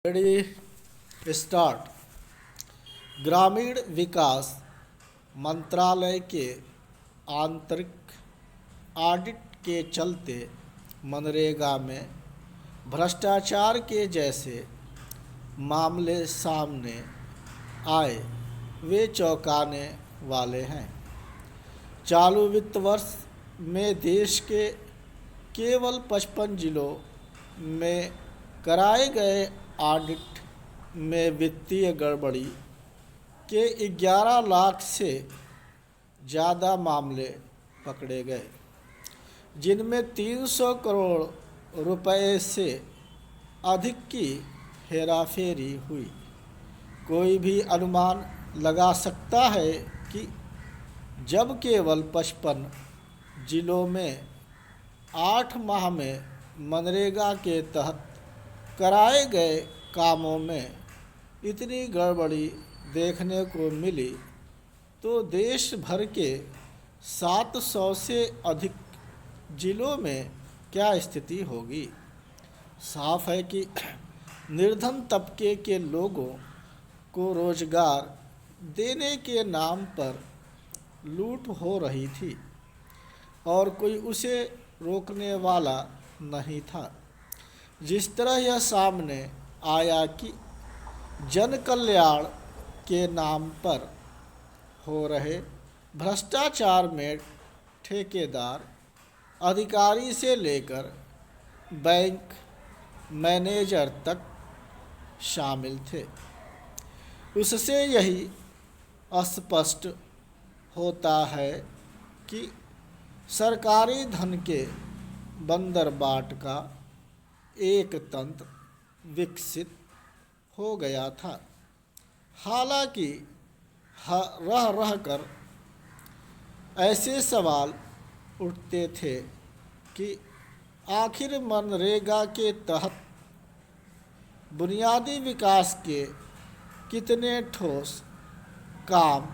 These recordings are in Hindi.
Ready start. ग्रामीण विकास मंत्रालय के आंतरिक ऑडिट के चलते मनरेगा में भ्रष्टाचार के जैसे मामले सामने आए वे चौंकाने वाले हैं। चालू वित्त वर्ष में देश के केवल 55 जिलों में कराए गए ऑडिट में वित्तीय गड़बड़ी के 11 लाख से ज़्यादा मामले पकड़े गए, जिनमें 300 करोड़ रुपए से अधिक की हेराफेरी हुई। कोई भी अनुमान लगा सकता है कि जब केवल 55 जिलों में 8 माह में मनरेगा के तहत कराए गए कामों में इतनी गड़बड़ी देखने को मिली, तो देश भर के 700 से अधिक जिलों में क्या स्थिति होगी। साफ है कि निर्धन तबके के लोगों को रोजगार देने के नाम पर लूट हो रही थी और कोई उसे रोकने वाला नहीं था। जिस तरह यह सामने आया कि जन कल्याण के नाम पर हो रहे भ्रष्टाचार में ठेकेदार, अधिकारी से लेकर बैंक मैनेजर तक शामिल थे, उससे यही स्पष्ट होता है कि सरकारी धन के बंदरबाट का एक तंत्र विकसित हो गया था। हालांकि रह कर ऐसे सवाल उठते थे कि आखिर मनरेगा के तहत बुनियादी विकास के कितने ठोस काम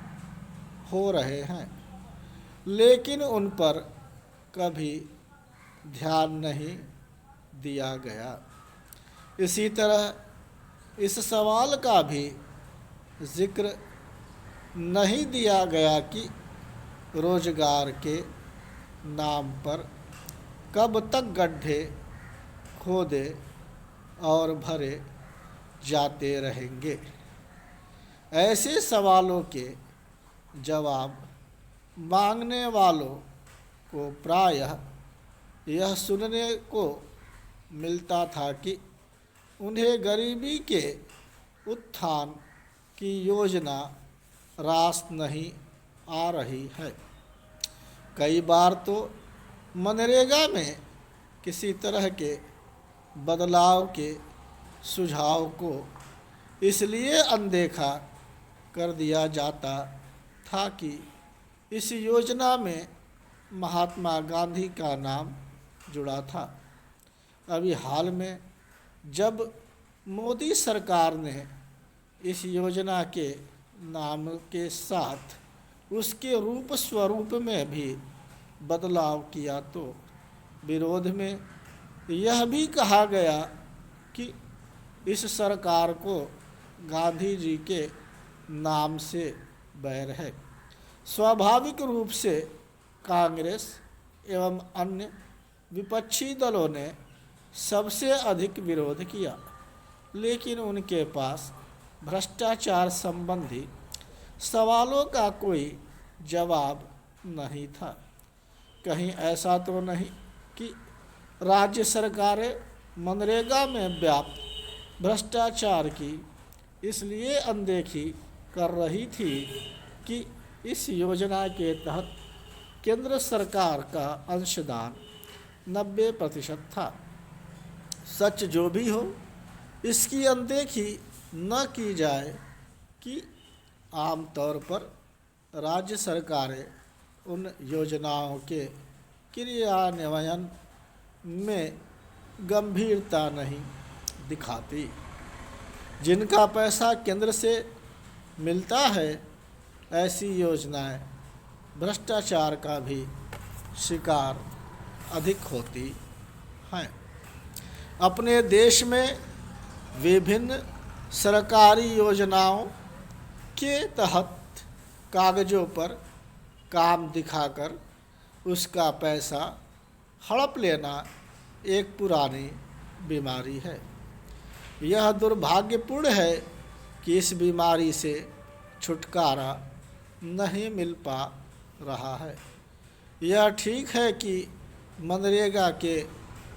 हो रहे हैं, लेकिन उन पर कभी ध्यान नहीं दिया गया। इसी तरह इस सवाल का भी जिक्र नहीं दिया गया कि रोजगार के नाम पर कब तक गड्ढे खोदे और भरे जाते रहेंगे। ऐसे सवालों के जवाब मांगने वालों को प्रायः यह सुनने को मिलता था कि उन्हें गरीबी के उत्थान की योजना रास नहीं आ रही है। कई बार तो मनरेगा में किसी तरह के बदलाव के सुझाव को इसलिए अनदेखा कर दिया जाता था कि इस योजना में महात्मा गांधी का नाम जुड़ा था। अभी हाल में जब मोदी सरकार ने इस योजना के नाम के साथ उसके रूप स्वरूप में भी बदलाव किया, तो विरोध में यह भी कहा गया कि इस सरकार को गांधी जी के नाम से बैर है। स्वाभाविक रूप से कांग्रेस एवं अन्य विपक्षी दलों ने सबसे अधिक विरोध किया, लेकिन उनके पास भ्रष्टाचार संबंधी सवालों का कोई जवाब नहीं था। कहीं ऐसा तो नहीं कि राज्य सरकारें मनरेगा में व्याप्त भ्रष्टाचार की इसलिए अनदेखी कर रही थी कि इस योजना के तहत केंद्र सरकार का अंशदान 90% था। सच जो भी हो, इसकी अनदेखी न की जाए कि आमतौर पर राज्य सरकारें उन योजनाओं के क्रियान्वयन में गंभीरता नहीं दिखाती। जिनका पैसा केंद्र से मिलता है, ऐसी योजनाएं भ्रष्टाचार का भी शिकार अधिक होती हैं। अपने देश में विभिन्न सरकारी योजनाओं के तहत कागज़ों पर काम दिखाकर उसका पैसा हड़प लेना एक पुरानी बीमारी है। यह दुर्भाग्यपूर्ण है कि इस बीमारी से छुटकारा नहीं मिल पा रहा है। यह ठीक है कि मनरेगा के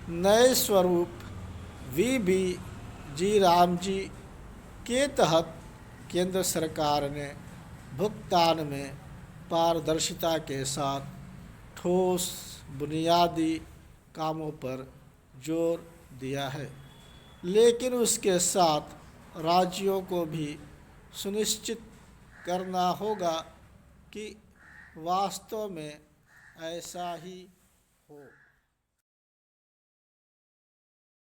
नए स्वरूप वीबीजी रामजी के तहत केंद्र सरकार ने भुगतान में पारदर्शिता के साथ ठोस बुनियादी कामों पर जोर दिया है, लेकिन उसके साथ राज्यों को भी सुनिश्चित करना होगा कि वास्तव में ऐसा ही हो।